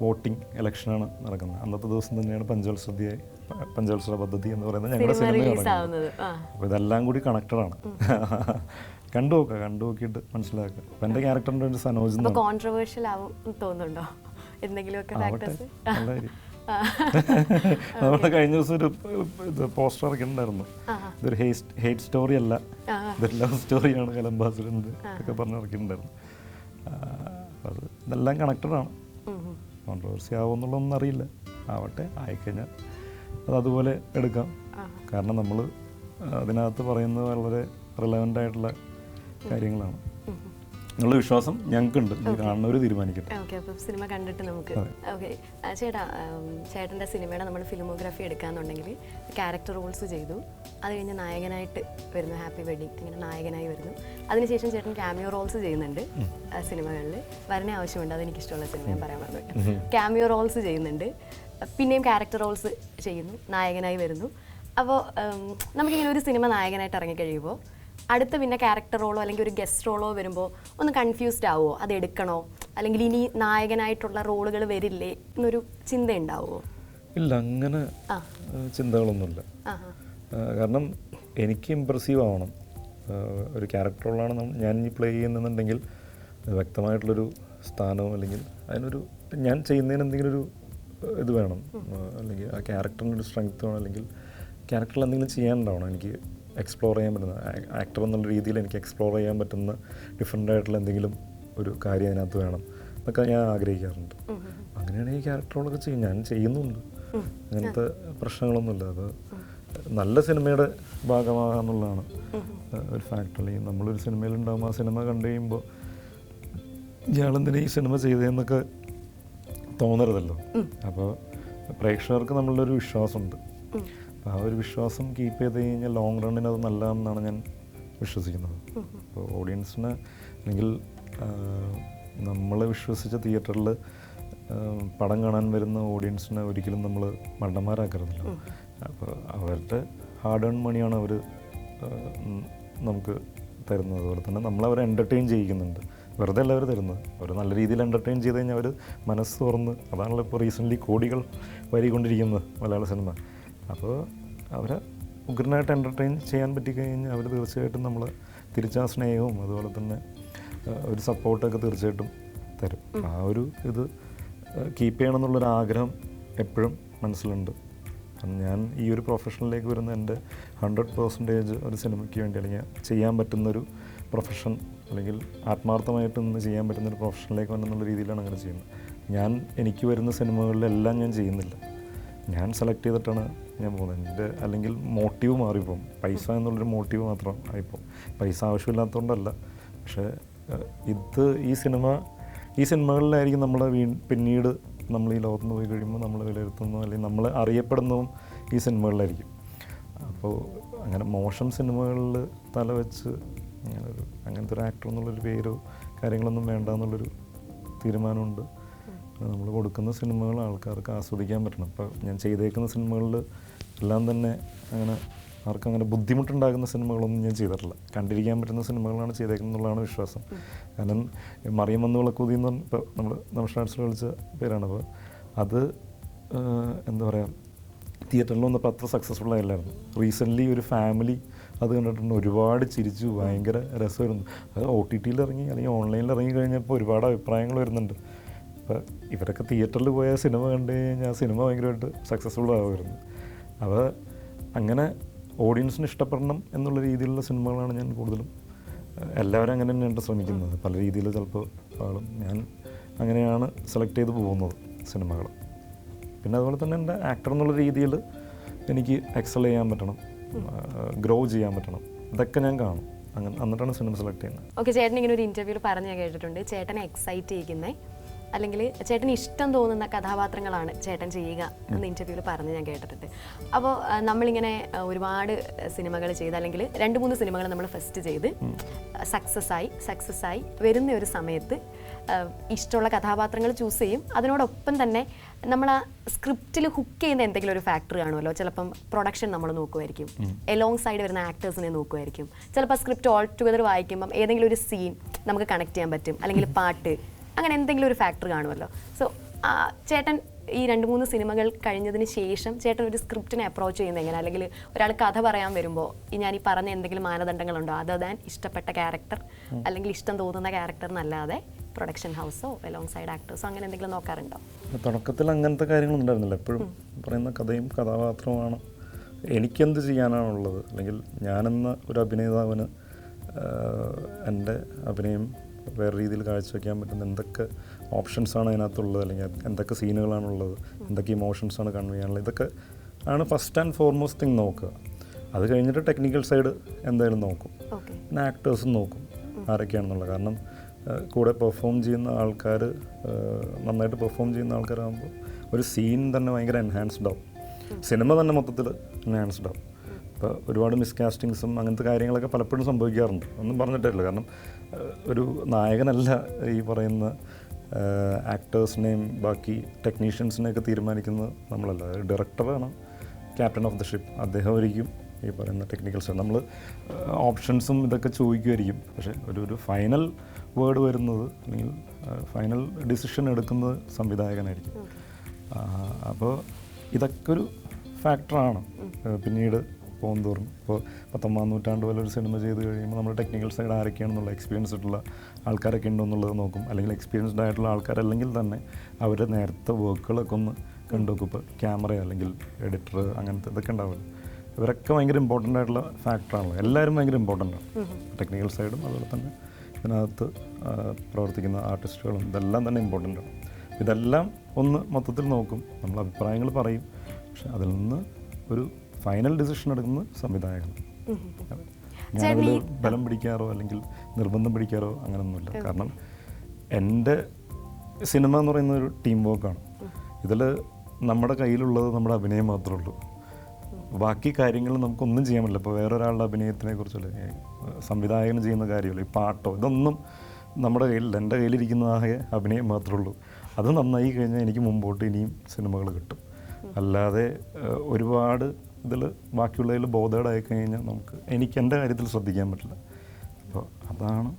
വോട്ടിംഗ് ഇലക്ഷനാണ് നടക്കുന്നത്. അന്നത്തെ ദിവസം തന്നെയാണ് പഞ്ചവത്സര പദ്ധതി എന്ന് പറയുന്നത് ഞങ്ങളുടെ സിനിമയാണ്. അപ്പോൾ ഇതെല്ലാം കൂടി കണക്റ്റഡാണ്. കണ്ടു നോക്കിയിട്ട് മനസ്സിലാക്കുക. അപ്പം എൻ്റെ ക്യാരക്ടറിൻ്റെ ഒരു സനോജ് കോൺട്രവേഴ്ഷ്യൽ ആവും തോന്നുന്നുണ്ടോ എന്തെങ്കിലുമൊക്കെ? നമ്മുടെ കഴിഞ്ഞ ദിവസം ഒരു പോസ്റ്റർ ഇറക്കിയിട്ടുണ്ടായിരുന്നു, ഇതൊരു ഹെയ്റ്റ് സ്റ്റോറി അല്ല, ഇതൊരു ലവ് സ്റ്റോറിയാണ് കലംബാസരൻ്റെ ഒക്കെ പറഞ്ഞിറക്കിയിട്ടുണ്ടായിരുന്നു. അത് ഇതെല്ലാം കണക്റ്റഡാണ്. കോൺട്രവേഴ്സി ആവുമെന്നുള്ളതൊന്നും അറിയില്ല. ആവട്ടെ, ആയിക്കഴിഞ്ഞാൽ അതുപോലെ എടുക്കാം. കാരണം നമ്മൾ അതിനകത്ത് പറയുന്നത് വളരെ റിലവൻ്റ് ആയിട്ടുള്ള കാര്യങ്ങളാണ് എന്നുള്ള വിശ്വാസം ഞങ്ങൾക്കുണ്ട്. കാണുന്നവർ തീരുമാനിക്കട്ടെ. ഓക്കെ, അപ്പോൾ സിനിമ കണ്ടിട്ട് നമുക്ക്. ഓക്കെ ചേട്ടൻ്റെ സിനിമയുടെ നമ്മൾ ഫിലിമോഗ്രാഫി എടുക്കാന്നുണ്ടെങ്കിൽ ക്യാരക്ടർ റോൾസ് ചെയ്തു, അത് കഴിഞ്ഞ് നായകനായിട്ട് വരുന്നു, ഹാപ്പി വെഡിങ് അങ്ങനെ നായകനായി വരുന്നു. അതിനുശേഷം ചേട്ടൻ ക്യാമിയോ റോൾസ് ചെയ്യുന്നുണ്ട് സിനിമകളിൽ. വരണേ ആവശ്യമുണ്ട്, അതെനിക്കിഷ്ടമുള്ള സിനിമ ഞാൻ പറയാൻ പറഞ്ഞു. ക്യാമിയോ റോൾസ് ചെയ്യുന്നുണ്ട്, പിന്നെയും ക്യാരക്ടർ റോൾസ് ചെയ്യുന്നു, നായകനായി വരുന്നു. അപ്പോൾ നമുക്കിങ്ങനെ ഒരു സിനിമ നായകനായിട്ട് ഇറങ്ങിക്കഴിയുമ്പോൾ അടുത്ത പിന്നെ ക്യാരക്ടർ റോളോ അല്ലെങ്കിൽ ഒരു ഗസ്റ്റ് റോളോ വരുമ്പോൾ ഒന്ന് കൺഫ്യൂസ്ഡ് ആവുമോ? അത് എടുക്കണോ, അല്ലെങ്കിൽ ഇനി നായകനായിട്ടുള്ള റോളുകൾ വരില്ലേ എന്നൊരു ചിന്ത ഉണ്ടാവുമോ? ഇല്ല, അങ്ങനെ ചിന്തകളൊന്നുമില്ല. കാരണം എനിക്ക് ഇമ്പ്രസീവ് ആവണം. ഒരു ക്യാരക്ടർ റോളാണ് ഞാൻ ഇനി പ്ലേ ചെയ്യുന്നുണ്ടെങ്കിൽ വ്യക്തമായിട്ടുള്ളൊരു സ്ഥാനവും അല്ലെങ്കിൽ അതിനൊരു ഞാൻ ചെയ്യുന്നതിന് എന്തെങ്കിലും ഒരു ഇത് വേണം, അല്ലെങ്കിൽ ആ ക്യാരക്ടറിനൊരു സ്ട്രെങ്ത് വേണം, അല്ലെങ്കിൽ ക്യാരക്ടറിൽ എന്തെങ്കിലും ചെയ്യാനുണ്ടാവണം എനിക്ക് എക്സ്പ്ലോർ ചെയ്യാൻ പറ്റുന്ന, ആക്ടർ എന്നുള്ള രീതിയിൽ എനിക്ക് എക്സ്പ്ലോർ ചെയ്യാൻ പറ്റുന്ന ഡിഫറെൻ്റ് ആയിട്ടുള്ള എന്തെങ്കിലും ഒരു കാര്യം അതിനകത്ത് വേണം എന്നൊക്കെ ഞാൻ ആഗ്രഹിക്കാറുണ്ട്. അങ്ങനെയാണെങ്കിൽ ഈ ക്യാരക്ടറുകളൊക്കെ ചെയ്യും, ഞാൻ ചെയ്യുന്നുണ്ട്, അങ്ങനത്തെ പ്രശ്നങ്ങളൊന്നുമില്ല. അത് നല്ല സിനിമയുടെ ഭാഗമാകാന്നുള്ളതാണ് ഒരു ഫാക്ടർ. അല്ലെങ്കിൽ നമ്മളൊരു സിനിമയിലുണ്ടാകുമ്പോൾ ആ സിനിമ കണ്ടു കഴിയുമ്പോൾ ഇയാളെന്തിനാ ഈ സിനിമ ചെയ്തതെന്നൊക്കെ തോന്നരുതല്ലോ. അപ്പോൾ പ്രേക്ഷകർക്ക് നമ്മളുടെ ഒരു വിശ്വാസമുണ്ട്. അപ്പോൾ ആ ഒരു വിശ്വാസം കീപ്പ് ചെയ്ത് കഴിഞ്ഞാൽ ലോങ് റണ്ണിന് അത് നല്ലതാണെന്നാണ് ഞാൻ വിശ്വസിക്കുന്നത്. അപ്പോൾ ഓഡിയൻസിന് അല്ലെങ്കിൽ നമ്മളെ വിശ്വസിച്ച തിയേറ്ററിൽ പടം കാണാൻ വരുന്ന ഓഡിയൻസിനെ ഒരിക്കലും നമ്മൾ മണ്ടന്മാരാക്കരുതല്ലോ. അപ്പോൾ അവരുടെ ഹാർഡ് ഏൺ മണിയാണ് അവർ നമുക്ക് തരുന്നത്. അതുപോലെ തന്നെ നമ്മളവരെ എൻ്റർടൈൻ ചെയ്യിക്കുന്നുണ്ട്, വെറുതെ അല്ല അവർ തരുന്നത്. അവർ നല്ല രീതിയിൽ എൻ്റർടൈൻ ചെയ്ത് കഴിഞ്ഞാൽ അവർ മനസ്സ് തുറന്ന്, അതാണല്ലോ ഇപ്പോൾ റീസെൻ്റ്ലി കോടികൾ വരികൊണ്ടിരിക്കുന്നത് മലയാള സിനിമ. അപ്പോൾ അവരെ ഉഗ്രനായിട്ട് എൻ്റർടൈൻ ചെയ്യാൻ പറ്റിക്കഴിഞ്ഞാൽ അവർ തീർച്ചയായിട്ടും നമ്മൾ തിരിച്ചാ സ്നേഹവും അതുപോലെ തന്നെ ഒരു സപ്പോർട്ടൊക്കെ തീർച്ചയായിട്ടും തരും. ആ ഒരു ഇത് കീപ്പ് ചെയ്യണം എന്നുള്ളൊരു ആഗ്രഹം എപ്പോഴും മനസ്സിലുണ്ട്. കാരണം ഞാൻ ഈ ഒരു പ്രൊഫഷനിലേക്ക് വരുന്ന എൻ്റെ 100% ഒരു സിനിമയ്ക്ക് വേണ്ടി അല്ലെങ്കിൽ ചെയ്യാൻ പറ്റുന്നൊരു പ്രൊഫഷൻ, അല്ലെങ്കിൽ ആത്മാർത്ഥമായിട്ട് നിന്ന് ചെയ്യാൻ പറ്റുന്നൊരു പ്രൊഫഷനിലേക്ക് വന്നെന്നുള്ള രീതിയിലാണ് അങ്ങനെ ചെയ്യുന്നത്. ഞാൻ എനിക്ക് വരുന്ന സിനിമകളിലെല്ലാം ഞാൻ ചെയ്യുന്നില്ല, ഞാൻ സെലക്ട് ചെയ്തിട്ടാണ് ഞാൻ പോകുന്നത്. എൻ്റെ അല്ലെങ്കിൽ മോട്ടീവ് മാറിപ്പോവും, പൈസ എന്നുള്ളൊരു മോട്ടീവ് മാത്രം ആയിപ്പോവും. പൈസ ആവശ്യമില്ലാത്തതുകൊണ്ടല്ല, പക്ഷേ ഈ സിനിമകളിലായിരിക്കും നമ്മളെ പിന്നീട് നമ്മൾ ഈ ലോകത്തുനിന്ന് പോയി കഴിയുമ്പോൾ നമ്മൾ വിലയിരുത്തുന്നു, അല്ലെങ്കിൽ നമ്മൾ അറിയപ്പെടുന്നതും ഈ സിനിമകളിലായിരിക്കും. അപ്പോൾ അങ്ങനെ മോശം സിനിമകളിൽ തലവെച്ച് അങ്ങനത്തെ ഒരു ആക്ടർ എന്നുള്ളൊരു പേരോ കാര്യങ്ങളൊന്നും വേണ്ട എന്നുള്ളൊരു തീരുമാനമുണ്ട്. നമ്മൾ കൊടുക്കുന്ന സിനിമകൾ ആൾക്കാർക്ക് ആസ്വദിക്കാൻ പറ്റണം. ഇപ്പോൾ ഞാൻ ചെയ്തേക്കുന്ന സിനിമകളിൽ എല്ലാം തന്നെ അങ്ങനെ ആർക്കും അങ്ങനെ ബുദ്ധിമുട്ടുണ്ടാകുന്ന സിനിമകളൊന്നും ഞാൻ ചെയ്തിട്ടില്ല. കണ്ടിരിക്കാൻ പറ്റുന്ന സിനിമകളാണ് ചെയ്തേക്കുന്നത് എന്നുള്ളതാണ് വിശ്വാസം. കാരണം മറിയം വന്ന് വിളക്കൂതി എന്ന് ഇപ്പോൾ നമ്മൾ നമസ്കാരത്തിൽ കളിച്ച പേരാണ്. അപ്പോൾ അത് എന്താ പറയുക, തിയേറ്ററിൽ വന്നപ്പോൾ അത്ര സക്സസ്ഫുൾ ആയില്ലായിരുന്നു. റീസെൻ്റ്ലി ഒരു ഫാമിലി അത് കണ്ടിട്ടുണ്ട്, ഒരുപാട് ചിരിച്ചു, ഭയങ്കര രസമായിരുന്നു. അത് OTT-യിൽ ഇറങ്ങി അല്ലെങ്കിൽ ഓൺലൈനിൽ ഇറങ്ങി കഴിഞ്ഞപ്പോൾ ഒരുപാട് അഭിപ്രായങ്ങൾ വരുന്നുണ്ട്. അപ്പോൾ ഇവരൊക്കെ തിയേറ്ററിൽ പോയ സിനിമ കണ്ടു കഴിഞ്ഞാൽ ആ സിനിമ ഭയങ്കരമായിട്ട് സക്സസ്ഫുൾ ആകുമായിരുന്നു. അപ്പോൾ അങ്ങനെ ഓഡിയൻസിന് ഇഷ്ടപ്പെടണം എന്നുള്ള രീതിയിലുള്ള സിനിമകളാണ് ഞാൻ കൂടുതലും, എല്ലാവരും അങ്ങനെ തന്നെയാണ് ശ്രമിക്കുന്നത്. പല രീതിയിൽ ചിലപ്പോൾ ആളും ഞാൻ അങ്ങനെയാണ് സെലക്ട് ചെയ്ത് പോകുന്നത് സിനിമകൾ. പിന്നെ അതുപോലെ തന്നെ എൻ്റെ ആക്ടർ എന്നുള്ള രീതിയിൽ എനിക്ക് എക്സൽ ചെയ്യാൻ പറ്റണം, ഗ്രോ ചെയ്യാൻ പറ്റണം, ഇതൊക്കെ ഞാൻ കാണും. അങ്ങനെ എന്നിട്ടാണ് സിനിമ സെലക്ട് ചെയ്യുന്നത്. ഓക്കെ, ചേട്ടൻ ഇങ്ങനെ ഒരു ഇൻ്റർവ്യൂവിൽ പറഞ്ഞ് ഞാൻ കേട്ടിട്ടുണ്ട്, ചേട്ടനെ എക്സൈറ്റ് ചെയ്യിക്കുന്നത് അല്ലെങ്കിൽ ചേട്ടന് ഇഷ്ടം തോന്നുന്ന കഥാപാത്രങ്ങളാണ് ചേട്ടൻ ചെയ്യുക എന്ന് ഇൻ്റർവ്യൂവിൽ പറഞ്ഞ് ഞാൻ കേട്ടിട്ടുണ്ട്. അപ്പോൾ നമ്മളിങ്ങനെ ഒരുപാട് സിനിമകൾ ചെയ്ത് അല്ലെങ്കിൽ 2-3 സിനിമകൾ നമ്മൾ ഫസ്റ്റ് ചെയ്ത് സക്സസ് ആയി വരുന്ന ഒരു സമയത്ത് ഇഷ്ടമുള്ള കഥാപാത്രങ്ങൾ ചൂസ് ചെയ്യും. അതിനോടൊപ്പം തന്നെ നമ്മൾ ആ സ്ക്രിപ്റ്റിൽ ഹുക്ക് ചെയ്യുന്ന എന്തെങ്കിലും ഒരു ഫാക്ടർ കാണുമല്ലോ. ചിലപ്പം പ്രൊഡക്ഷൻ നമ്മൾ നോക്കുമായിരിക്കും, എലോങ് സൈഡ് വരുന്ന ആക്ടേഴ്സിനെ നോക്കുമായിരിക്കും. ചിലപ്പോൾ സ്ക്രിപ്റ്റ് ഓൾ ടുഗദർ വായിക്കുമ്പം ഏതെങ്കിലും ഒരു സീൻ നമുക്ക് കണക്ട് ചെയ്യാൻ പറ്റും, അല്ലെങ്കിൽ പാട്ട്, അങ്ങനെ എന്തെങ്കിലും ഒരു ഫാക്ടർ കാണുമല്ലോ. സോ ചേട്ടൻ ഈ 2-3 സിനിമകൾ കഴിഞ്ഞതിന് ശേഷം ചേട്ടൻ ഒരു സ്ക്രിപ്റ്റിനെ അപ്രോച്ച് ചെയ്യുന്നത് എങ്ങനെ? അല്ലെങ്കിൽ ഒരാൾ കഥ പറയാൻ വരുമ്പോൾ ഞാൻ ഈ പറഞ്ഞ എന്തെങ്കിലും മാനദണ്ഡങ്ങളുണ്ടോ? അതർ ദാൻ ഇഷ്ടപ്പെട്ട ക്യാരക്ടർ അല്ലെങ്കിൽ ഇഷ്ടം തോന്നുന്ന ക്യാരക്ടർ എന്നല്ലാതെ പ്രൊഡക്ഷൻ ഹൗസോ എലോങ് സൈഡ് ആക്ടേഴ്സോ അങ്ങനെ എന്തെങ്കിലും നോക്കാറുണ്ടോ? തുടക്കത്തിൽ അങ്ങനത്തെ കാര്യങ്ങളുണ്ടായിരുന്നില്ല. എപ്പോഴും പറയുന്ന കഥയും കഥാപാത്രമാണ് എനിക്കെന്ത് ചെയ്യാനാണുള്ളത്, അല്ലെങ്കിൽ ഞാനെന്ന ഒരു അഭിനേതാവിന് എൻ്റെ അഭിനയം വേറെ രീതിയിൽ കാഴ്ചവെക്കാൻ പറ്റുന്ന എന്തൊക്കെ ഓപ്ഷൻസാണ് അതിനകത്തുള്ളത്, അല്ലെങ്കിൽ എന്തൊക്കെ സീനുകളാണുള്ളത്, എന്തൊക്കെ ഇമോഷൻസാണ് കൺവേ ചെയ്യാനുള്ളത്, ഇതൊക്കെ ആണ് ഫസ്റ്റ് ആൻഡ് ഫോർമോസ്റ്റ് തിങ് നോക്കുക. അത് കഴിഞ്ഞിട്ട് ടെക്നിക്കൽ സൈഡ് എന്തായാലും നോക്കും, പിന്നെ ആക്ടേഴ്സും നോക്കും ആരൊക്കെയാണെന്നുള്ളത്. കാരണം കൂടെ പെർഫോം ചെയ്യുന്ന ആൾക്കാർ നന്നായിട്ട് പെർഫോം ചെയ്യുന്ന ആൾക്കാരാകുമ്പോൾ ഒരു സീൻ തന്നെ ഭയങ്കര എൻഹാൻസ്ഡ് ആവും, സിനിമ തന്നെ മൊത്തത്തിൽ എൻഹാൻസ്ഡ് ആവും. ഇപ്പോൾ ഒരുപാട് മിസ്കാസ്റ്റിങ്സും അങ്ങനത്തെ കാര്യങ്ങളൊക്കെ പലപ്പോഴും സംഭവിക്കാറുണ്ട്. ഒന്നും പറഞ്ഞിട്ടില്ല, കാരണം ഒരു നായകനല്ല ഈ പറയുന്ന ആക്ടേഴ്സിനെയും ബാക്കി ടെക്നീഷ്യൻസിനെയൊക്കെ തീരുമാനിക്കുന്നത് നമ്മളല്ല, ഡയറക്ടറാണ് ക്യാപ്റ്റൻ ഓഫ് ദ ഷിപ്പ്. അദ്ദേഹം ആയിരിക്കും ഈ പറയുന്ന ടെക്നിക്കൽ സൈഡ്. നമ്മൾ ഓപ്ഷൻസും ഇതൊക്കെ ചോദിക്കുമായിരിക്കും, പക്ഷേ ഒരു ഫൈനൽ വേർഡ് വരുന്നത് അല്ലെങ്കിൽ ഫൈനൽ ഡിസിഷൻ എടുക്കുന്നത് സംവിധായകനായിരിക്കും. അപ്പോൾ ഇതൊക്കെ ഒരു ഫാക്ടറാണ് പിന്നീട് പോകുന്തോറും ഇപ്പോൾ 19-ാം നൂറ്റാണ്ട് പോലെ ഒരു സിനിമ ചെയ്ത് കഴിയുമ്പോൾ നമ്മൾ ടെക്നിക്കൽ സൈഡ് ആരൊക്കെയാണെന്നുള്ള എക്സ്പീരിയൻസ് ആയിട്ടുള്ള ആൾക്കാരൊക്കെ ഉണ്ടോ എന്നുള്ളത് നോക്കും. അല്ലെങ്കിൽ എക്സ്പീരിയൻസ്ഡ് ആയിട്ടുള്ള ആൾക്കാരല്ലെങ്കിൽ തന്നെ അവരുടെ നേരത്തെ വർക്കുകളൊക്കെ ഒന്ന് കണ്ടുനോക്കും. ഇപ്പോൾ ക്യാമറ അല്ലെങ്കിൽ എഡിറ്റർ അങ്ങനത്തെ ഇതൊക്കെ ഉണ്ടാവുമല്ലോ. ഇവരൊക്കെ ഭയങ്കര ഇമ്പോർട്ടൻ്റ് ആയിട്ടുള്ള ഫാക്ടറാണല്ലോ. എല്ലാവരും ഭയങ്കര ഇമ്പോർട്ടൻ്റ് ആണ്. ടെക്നിക്കൽ സൈഡും അതുപോലെ തന്നെ ഇതിനകത്ത് പ്രവർത്തിക്കുന്ന ആർട്ടിസ്റ്റുകളും ഇതെല്ലാം തന്നെ ഇമ്പോർട്ടൻ്റ് ആണ്. ഇതെല്ലാം ഒന്ന് മൊത്തത്തിൽ നോക്കും, നമ്മൾ അഭിപ്രായങ്ങൾ പറയും. പക്ഷെ അതിൽ നിന്ന് ഒരു ഫൈനൽ ഡിസിഷൻ എടുക്കുന്ന സംവിധായകൻ. ഞാനതിൽ ബലം പിടിക്കാറോ അല്ലെങ്കിൽ നിർബന്ധം പിടിക്കാറോ അങ്ങനെയൊന്നുമില്ല. കാരണം എൻ്റെ സിനിമ എന്ന് പറയുന്ന ഒരു ടീം വർക്കാണ്. ഇതിൽ നമ്മുടെ കയ്യിലുള്ളത് നമ്മുടെ അഭിനയം മാത്രമേ ഉള്ളൂ. ബാക്കി കാര്യങ്ങൾ നമുക്കൊന്നും ചെയ്യാൻ പറ്റില്ല. ഇപ്പോൾ വേറൊരാളുടെ അഭിനയത്തിനെ കുറിച്ചല്ല, സംവിധായകന് ചെയ്യുന്ന കാര്യമല്ല, ഈ പാട്ടോ ഇതൊന്നും നമ്മുടെ കയ്യിലില്ല. എൻ്റെ കയ്യിലിരിക്കുന്ന ആകെ അഭിനയം മാത്രമേ ഉള്ളൂ. അത് നന്നായി കഴിഞ്ഞാൽ എനിക്ക് മുമ്പോട്ട് ഇനിയും സിനിമകൾ കിട്ടും. അല്ലാതെ ഒരുപാട് ഇതിൽ ബാക്കിയുള്ളതിൽ ബോധേഡായി കഴിഞ്ഞാൽ എനിക്ക് എൻ്റെ കാര്യത്തിൽ ശ്രദ്ധിക്കാൻ പറ്റില്ല. അപ്പോൾ അതാണ്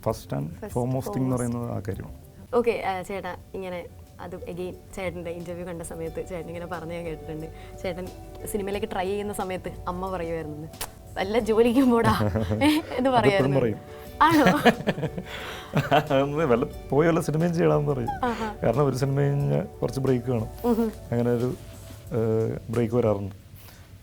ഫസ്റ്റ് ആൻഡ് ഫോർമോസ്റ്റിംഗ് എന്ന് പറയുന്നത് ആ കാര്യമാണ്. ഓക്കെ ചേട്ടാ, ഇങ്ങനെ അത് എഗെയിൻ ചേട്ടൻ്റെ ഇൻ്റർവ്യൂ കണ്ട സമയത്ത് ചേട്ടൻ ഇങ്ങനെ പറഞ്ഞു ഞാൻ കേട്ടിട്ടുണ്ട്, ചേട്ടൻ സിനിമയിലേക്ക് ട്രൈ ചെയ്യുന്ന സമയത്ത് അമ്മ പറയുമായിരുന്നു വല്ല ജോലിക്കും പോടാ എന്ന് പറയായിരുന്നു. ആണോ? വല്ല പോയി വല്ല സിനിമയും ചെയ്യണമെന്ന് പറയും. കാരണം ഒരു സിനിമ കഴിഞ്ഞാൽ കുറച്ച് ബ്രേക്ക് വേണം. അങ്ങനെ ഒരു ബ്രേക്ക് വരാറുണ്ട്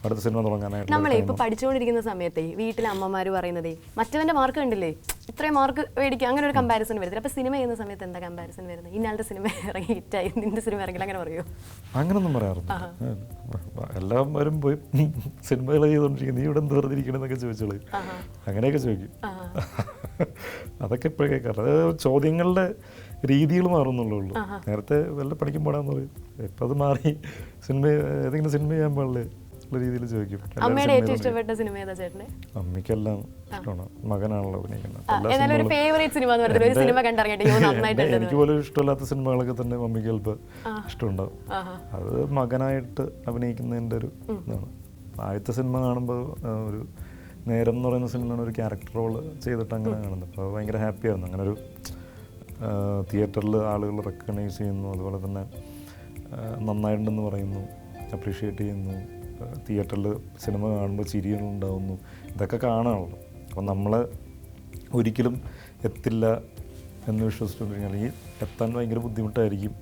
അടുത്ത സിനിമ തുടങ്ങാനായിട്ട്. നമ്മളെ ഇപ്പൊ പഠിച്ചുകൊണ്ടിരിക്കുന്ന സമയത്തെ വീട്ടിലെ അമ്മമാര് പറയുന്നതേ മറ്റവന്റെ മാർക്ക് കണ്ടില്ലേ, ഇത്രയും മാർക്ക് മേടിക്കുക, അങ്ങനെ ഒരു കമ്പാരിസൺ വരുന്നത്. അപ്പൊ സിനിമ ചെയ്യുന്ന സമയത്ത് എന്താ കമ്പാരിസൺ വരുന്നത്? ഇന്നാളുടെ സിനിമ ഇറങ്ങി ഹിറ്റായി, നിന്റെ സിനിമ ഇറങ്ങില്ല, അങ്ങനെ പറയുമോ? അങ്ങനൊന്നും പറയാറുണ്ട്. എല്ലാവരും പോയി സിനിമകൾ ചെയ്തോണ്ടിരിക്കും, നീ ഇവിടെ എന്ത് വെറുതെ ഇരിക്കണെന്നൊക്കെ ചോദിച്ചോളൂ, അങ്ങനെയൊക്കെ ചോദിക്കും. അതൊക്കെ എപ്പോഴും കേൾക്കാറ്. അത് ചോദ്യങ്ങളുടെ രീതികൾ മാറുന്നുള്ളൂ. നേരത്തെ വല്ല പഠിക്കും പാടാന്ന് പറയും, ഇപ്പം അത് മാറി സിനിമ ഏതെങ്കിലും സിനിമ ചെയ്യാൻ പാടില്ലേ രീതിയിൽ ചോദിക്കും. അമ്മയുടെ ഏറ്റവും ഇഷ്ടപ്പെട്ട സിനിമ ഏതാ ചേട്ടന്? അമ്മയ്ക്കെല്ലാം ഇഷ്ടമാണ്, മകനാണല്ലോ അഭിനയിക്കുന്നത്. എനിക്ക് പോലും ഇഷ്ടമില്ലാത്ത സിനിമകളൊക്കെ തന്നെ മമ്മിക്ക് ചിലപ്പോൾ ഇഷ്ടമുണ്ടാവും. അത് മകനായിട്ട് അഭിനയിക്കുന്നതിൻ്റെ ഒരു ഇതാണ്. ആദ്യത്തെ സിനിമ കാണുമ്പോൾ ഒരു നേരം എന്ന് പറയുന്ന സിനിമയാണ് ഒരു ക്യാരക്ടർ റോൾ ചെയ്തിട്ട് അങ്ങനെ കാണുന്നത്. അപ്പോൾ ഭയങ്കര ഹാപ്പിയായിരുന്നു. അങ്ങനെ ഒരു തിയേറ്ററിൽ ആളുകൾ റെക്കഗ്നൈസ് ചെയ്യുന്നു, അതുപോലെ തന്നെ നന്നായിട്ടുണ്ടെന്ന് പറയുന്നു, അപ്രീഷിയേറ്റ് ചെയ്യുന്നു, തിയേറ്ററിൽ സിനിമ കാണുമ്പോൾ ചിരികളുണ്ടാവുന്നു, ഇതൊക്കെ കാണാനുള്ളൂ. അപ്പം നമ്മൾ ഒരിക്കലും എത്തില്ല എന്ന് വിശ്വസിച്ചുകൊണ്ടിരിക്കുകയാണ്. ഈ എത്താൻ ഭയങ്കര ബുദ്ധിമുട്ടായിരിക്കും,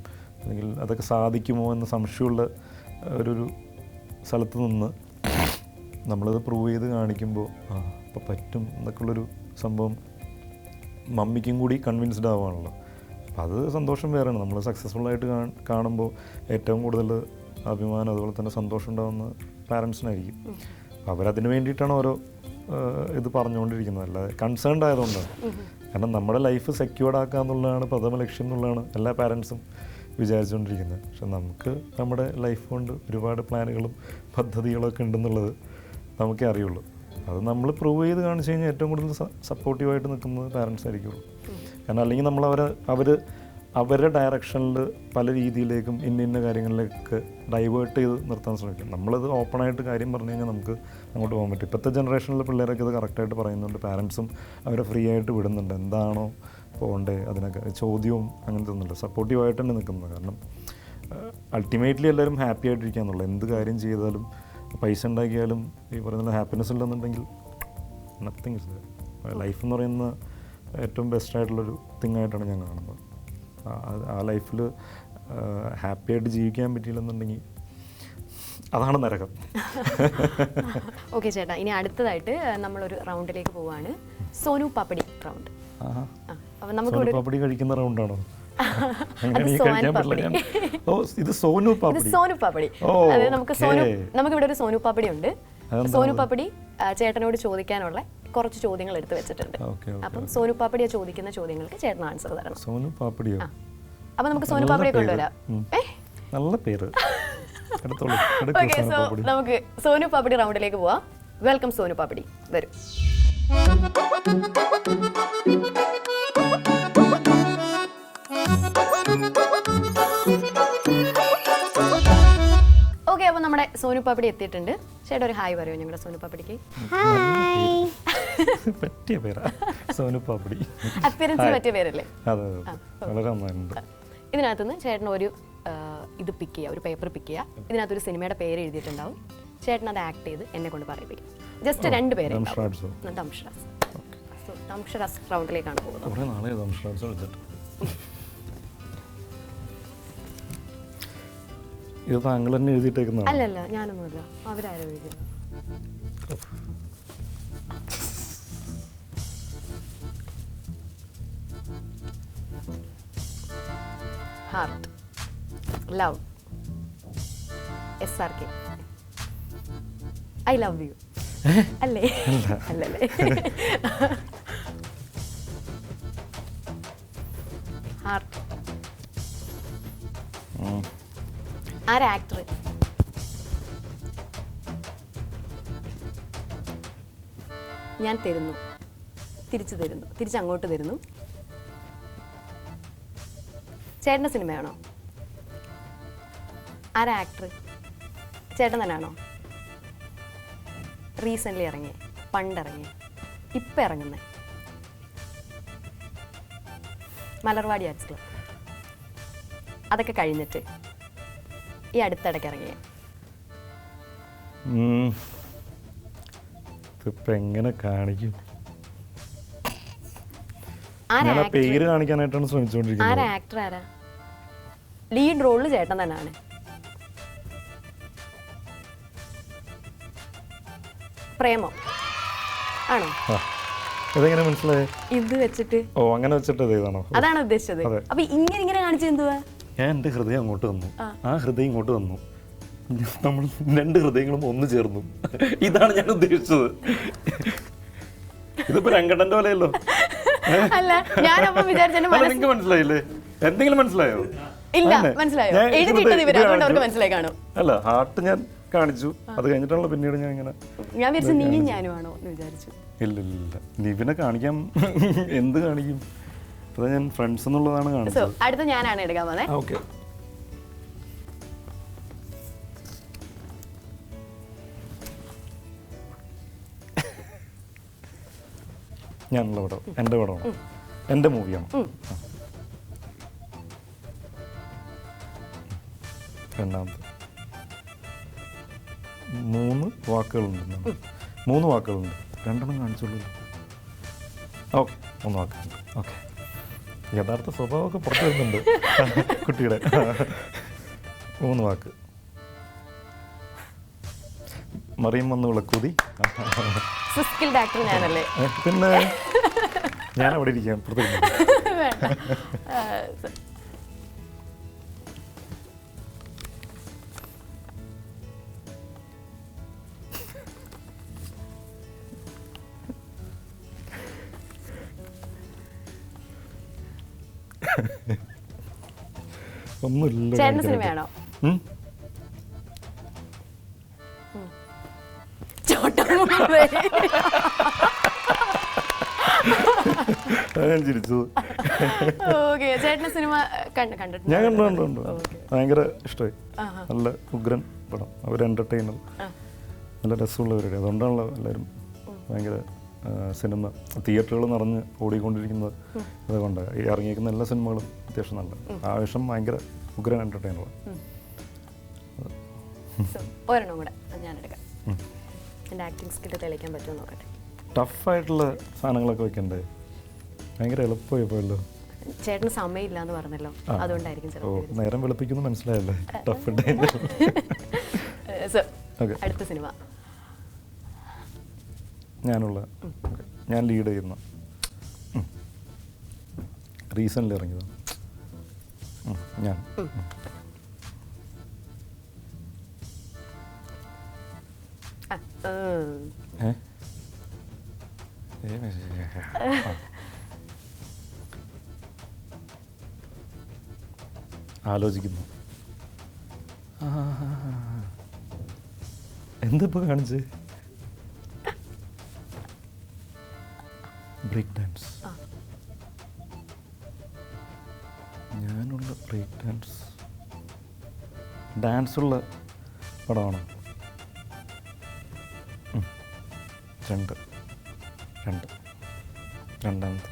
അല്ലെങ്കിൽ അതൊക്കെ സാധിക്കുമോ എന്ന് സംശയമുള്ള ഒരു സ്ഥലത്ത് നിന്ന് നമ്മളത് പ്രൂവ് ചെയ്ത് കാണിക്കുമ്പോൾ അപ്പോൾ പറ്റും എന്നൊക്കെയുള്ളൊരു സംഭവം മമ്മിക്കും കൂടി കൺവിൻസ്ഡ് ആവുകയാണല്ലോ. അപ്പോൾ അത് സന്തോഷം വേറെയാണ്. നമ്മൾ സക്സസ്ഫുള്ളായിട്ട് കാണുമ്പോൾ ഏറ്റവും കൂടുതൽ അഭിമാനം അതുപോലെ തന്നെ സന്തോഷം ഉണ്ടാകുന്ന പാരൻസിനായിരിക്കും. അവരതിന് വേണ്ടിയിട്ടാണ് ഓരോ ഇത് പറഞ്ഞുകൊണ്ടിരിക്കുന്നത്, അല്ലാതെ കൺസേൺഡ് ആയതുകൊണ്ടാണ്. കാരണം നമ്മുടെ ലൈഫ് സെക്യൂർഡ് ആക്കുക എന്നുള്ളതാണ് പ്രഥമ ലക്ഷ്യം എന്നുള്ളതാണ് എല്ലാ പാരൻസും വിചാരിച്ചുകൊണ്ടിരിക്കുന്നത്. പക്ഷെ നമുക്ക് നമ്മുടെ ലൈഫ് കൊണ്ട് ഒരുപാട് പ്ലാനുകളും പദ്ധതികളൊക്കെ ഉണ്ടെന്നുള്ളത് നമുക്കേ അറിയുള്ളൂ. അത് നമ്മൾ പ്രൂവ് ചെയ്ത് കാണിച്ചു കഴിഞ്ഞാൽ ഏറ്റവും കൂടുതൽ സപ്പോർട്ടീവായിട്ട് നിൽക്കുന്നത് പാരൻസ് ആയിരിക്കുള്ളൂ. കാരണം അല്ലെങ്കിൽ നമ്മൾ അവരുടെ ഡയറക്ഷനിൽ പല രീതിയിലേക്കും ഇന്ന കാര്യങ്ങളിലേക്ക് ഡൈവേർട്ട് ചെയ്ത് നിർത്താൻ ശ്രമിക്കും. നമ്മളത് ഓപ്പണായിട്ട് കാര്യം പറഞ്ഞു കഴിഞ്ഞാൽ നമുക്ക് അങ്ങോട്ട് പോകാൻ പറ്റും. ഇപ്പോഴത്തെ ജനറേഷനിലെ പിള്ളേരൊക്കെ ഇത് കറക്റ്റായിട്ട് പറയുന്നുണ്ട്, പാരൻസും അവരെ ഫ്രീ ആയിട്ട് വിടുന്നുണ്ട്. എന്താണോ പോകണ്ടേ അതിനൊക്കെ ചോദ്യവും അങ്ങനത്തെ ഒന്നുമില്ല, സപ്പോർട്ടീവായിട്ട് തന്നെ നിൽക്കുന്നത്. കാരണം അൾട്ടിമേറ്റ്ലി എല്ലാവരും ഹാപ്പി ആയിട്ടിരിക്കുക എന്നുള്ളത്. എന്ത് കാര്യം ചെയ്താലും പൈസ ഉണ്ടാക്കിയാലും ഈ പറയുന്ന ഹാപ്പിനെസ് ഇല്ലെന്നുണ്ടെങ്കിൽ നത്തിങ് ഇസ് ലൈഫ് എന്ന് പറയുന്ന ഏറ്റവും ബെസ്റ്റായിട്ടുള്ളൊരു തിങ്ങായിട്ടാണ് ഞാൻ കാണുന്നത്. ആ ലൈഫിൽ ഹാപ്പി ആയിട്ട് ജീവിക്കാൻ പറ്റിയില്ലെന്നുണ്ടെങ്കിൽ അതാണ് നരകം. ഓക്കെ ചേട്ടാ, ഇനി അടുത്തതായിട്ട് നമ്മളൊരു റൗണ്ടിലേക്ക് പോവാണ്, സോനു പാപ്പടി റൗണ്ട്. സോനു പാപ്പടി കഴിക്കുന്ന റൗണ്ടാണോ? ഇത് സോനു പാപ്പടി. നമുക്കിവിടെ ഒരു സോനു പാപ്പടി ഉണ്ട്. സോനു പാപ്പടി ചേട്ടനോട് ചോദിക്കാനുള്ള കുറച്ച് ചോദ്യങ്ങൾ എടുത്തു വെച്ചിട്ടുണ്ട്. അപ്പം സോനു പാപ്പടിയെ ചോദിക്കുന്ന ചോദ്യങ്ങൾക്ക് ചേട്ടൻ ആൻസർ തരണം. സോനു പാപ്പടിയോ? അപ്പൊ നമുക്ക് സോനു പാപ്പടിയെ കൊണ്ടുവരാം. നല്ല പേര്. നമുക്ക് സോനു പാപ്പടി റൗണ്ടിലേക്ക് പോവാം. വെൽക്കം സോനു പാപ്പടി, വരും. ഓക്കെ, അപ്പൊ നമ്മുടെ സോനു പാപ്പടി എത്തിയിട്ടുണ്ട്. ചേട്ടാ ഒരു ഹായ് പറയോ ഞങ്ങളുടെ സോനു പാപ്പടിക്ക്? പറ്റിയ പേരാ സോനു പാപ്പടി. അപ്പിയറൻസിന് പറ്റിയ പേരല്ലേ? വളരെ നന്നായിട്ടുണ്ട്. ഇതിനകത്തുനിന്ന് ചേട്ടൻ ഒരു ഇത് പിക്ക് ചെയ്യുക, ഒരു പേപ്പർ പിക്ക് ചെയ്യുക. ഇതിനകത്തൊരു സിനിമയുടെ പേര് എഴുതിയിട്ടുണ്ടാവും. ചേട്ടൻ അത് ആക്ട് ചെയ്ത് എന്നെ കൊണ്ട് പറയിപ്പിക്കും. ജസ്റ്റ് 2 പേരെ ദംഷ്രാസ്. സോ ദംഷ്രാസ് റൗണ്ടിലേക്കാണ് പോകുന്നത്. ഇത് താങ്കൾ തന്നെ എഴുതിയിട്ടേക്കുന്ന? അല്ലല്ല, ഞാനൊന്നുമല്ല, അവരാരും എഴുതിയത്. Heart, love, SRK, I love you അല്ലേ? അല്ലല്ലേ. ഹാർട്ട്. ആരാ ആക്ടർ? ഞാൻ തരുന്നു, തിരിച്ചു തരുന്നു, തിരിച്ചങ്ങോട്ട് തരുന്നു. ചേട്ടൻ്റെ സിനിമയാണോ? ആരാ ആക്ടർ? ചേട്ടൻ തന്നെയാണോ? റീസെൻ്റ്ലി ഇറങ്ങി, പണ്ടിറങ്ങി, ഇപ്പം ഇറങ്ങുന്നത്? Malarvadi arts club. അതൊക്കെ കഴിഞ്ഞിട്ട് ഈ അടുത്തിടയ്ക്ക് ഇറങ്ങിയ? ഇപ്പം എങ്ങനെ കാണിക്കും? പേര് കാണിക്കാനായിട്ടാണ് ശ്രമിച്ചുകൊണ്ടിരിക്കുന്നത്. ആരാ ആക്ടർ? ആരാ ലീഡ് റോളിൽ? ചേട്ടൻ തന്നെയാണ്. പ്രേമം ആണോ? ഇതെങ്ങനെ മനസ്സിലായി? ഇത് വെച്ചിട്ട്. ഓ, അങ്ങനെ വെച്ചിട്ട് ഇതാണോ? അതാണ് ഉദ്ദേശിച്ചത്. അപ്പൊ ഇങ്ങനെ കാണിച്ചു എന്തുവാ? ഞാൻ എൻ്റെ ഹൃദയം അങ്ങോട്ട് തന്നു, ആ ഹൃദയം ഇങ്ങോട്ട് തന്നു, നമ്മൾ 2 ഹൃദയങ്ങളും ഒന്ന് ചേർന്നു. ഇതാണ് ഞാൻ ഉദ്ദേശിച്ചത്. ഇതിപ്പോ രംഗണ്ണന്റെ പോലെയല്ലോ. അല്ല, ഞാനപ്പോ നിങ്ങൾക്ക് മനസ്സിലായില്ലേ? എന്തെങ്കിലും മനസ്സിലായോ? ഇല്ല, മനസ്സിലായോ? എഴുതിയിട്ടത് ഇവര്, അതുകൊണ്ട് അവർക്ക് മനസ്സിലായി കാണും. അല്ല, ഹാർട്ട് ഞാൻ കാണിച്ചു, അത് കഴിഞ്ഞിട്ടാണല്ലോ പിന്നീട് ഞാൻ ഇങ്ങനെ. ഞാൻ വിചാരിച്ചു നീയും ഞാനും ആണോ എന്ന് വിചാരിച്ചു. ഇല്ല, നിവിനെ കാണിക്കാം. എന്ത് കാണിക്കും? അതാ ഞാൻ ഫ്രണ്ട്സ് എന്നുള്ളതാണ് കാണിച്ചത്. അടുത്ത ഞാനാണ് എടുക്കാൻ പോകുന്നത്. ഓക്കെ. ഞാനുള്ള പടം, എൻ്റെ പടമാണ്, എൻ്റെ മൂവിയാണ്. രണ്ടാമത്തെ 3 വാക്കുകളുണ്ട്. 3 വാക്കുകളുണ്ട്. 2 കാണിച്ചുള്ളൂ. ഓക്കെ, 3 വാക്കുകളുണ്ട്. ഓക്കെ. യഥാർത്ഥ സ്വഭാവമൊക്കെ പുറത്തു വരുന്നുണ്ട് കുട്ടിയുടെ. 3 വാക്ക്. മറിയം വന്ന് വിളക്കൂതി. പിന്നെ ഞാൻ അവിടെ ഇരിക്കാം, പുറത്തേക്ക്. ഒന്നുമില്ല. ചേട്ടൻ്റെ സിനിമയാണോ? ഞാൻ ചിരിച്ചത്. ചേട്ടൻ്റെ സിനിമ കണ്ടിട്ടുണ്ട്. ഞാൻ കണ്ടു. ഭയങ്കര ഇഷ്ടമായി. നല്ല ഉഗ്രൻ പടം. അവർ എൻ്റർടൈനർ, നല്ല രസമുള്ളവരുടെ. അതുകൊണ്ടാണല്ലോ എല്ലാവരും ഭയങ്കര സിനിമ തിയേറ്ററുകൾ നിറഞ്ഞ് ഓടിക്കൊണ്ടിരിക്കുന്നത്. അതുകൊണ്ട് ഈ ഇറങ്ങിയിരിക്കുന്ന എല്ലാ സിനിമകളും അത്യാവശ്യം നല്ല ആവേശം, ഭയങ്കര ഉഗ്രൻ എൻ്റർടൈനറാണ്. ഒരെണ്ണം കൂടെ ഞാൻ എടുക്കാം. എൻ്റെ ആക്ടിങ് സ്കില്ല് തെളിയിക്കാൻ പറ്റുമോ നോക്കട്ടെ. ടഫായിട്ടുള്ള സാധനങ്ങളൊക്കെ വെക്കണ്ടേ? ഭയങ്കര എളുപ്പമായി പോയല്ലോ. ചേട്ടന് സമയമില്ല എന്ന് പറഞ്ഞല്ലോ, അതുകൊണ്ടായിരിക്കും. നേരം വെളുപ്പിക്കുന്നു, മനസ്സിലായല്ലേ? ടഫ്. അടുത്ത സിനിമ ഞാൻ ലീഡ് ചെയ്യുന്ന, റീസെൻ്റ്ലി ഇറങ്ങിയതാണ്. ഞാൻ ആലോചിക്കുന്നു. എന്തിപ്പോ കാണിച്ചേ? Break dance. ഞാനുള്ള ബ്രേക്ക് ഡാൻസുള്ള പടമാണ്. 2 രണ്ടാമത്തെ.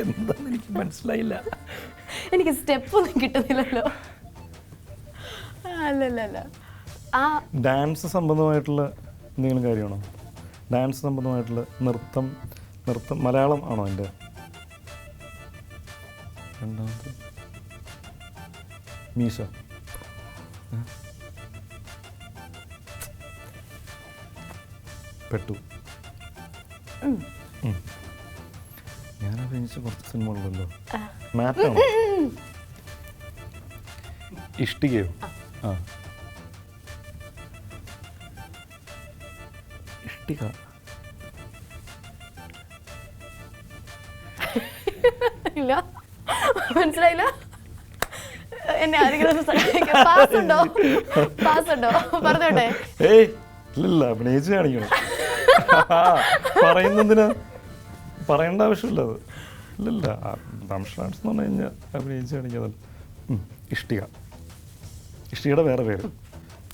എന്താണെന്ന് എനിക്ക് മനസ്സിലായില്ല. എനിക്ക് സ്റ്റെപ്പൊന്നും കിട്ടുന്നില്ലല്ലോ. അല്ലല്ല ആ ഡാൻസ് സംബന്ധമായിട്ടുള്ള എന്തെങ്കിലും കാര്യമാണോ? ഡാൻസ് സംബന്ധമായിട്ടുള്ള നൃത്തം മലയാളം ആണോ എൻ്റെ? രണ്ടാമത് മീശ. പെട്ടു. ഞാൻ അഭിനയിച്ച കുറച്ച് സിനിമകളുണ്ടല്ലോ. മാറ്റാണോ? ഇഷ്ടികയോ? ആ, ഇഷ്ടിക. ഇല്ല, മനസ്സിലായില്ല. എന്നെ ആരെങ്കിലും പാസ് ഉണ്ടോ പറഞ്ഞോട്ടെ. ഏയ് ഇല്ല, അഭിനയിച്ച് കാണിക്കണം. പറയുന്നതിന് പറയേണ്ട ആവശ്യമില്ല. അത് ഇല്ലല്ല, ഡാൻസ് എന്ന് പറഞ്ഞു കഴിഞ്ഞാൽ അഭിനയിച്ച് കാണിക്കാതല്ല. ഇഷ്ടികയുടെ വേറെ പേര്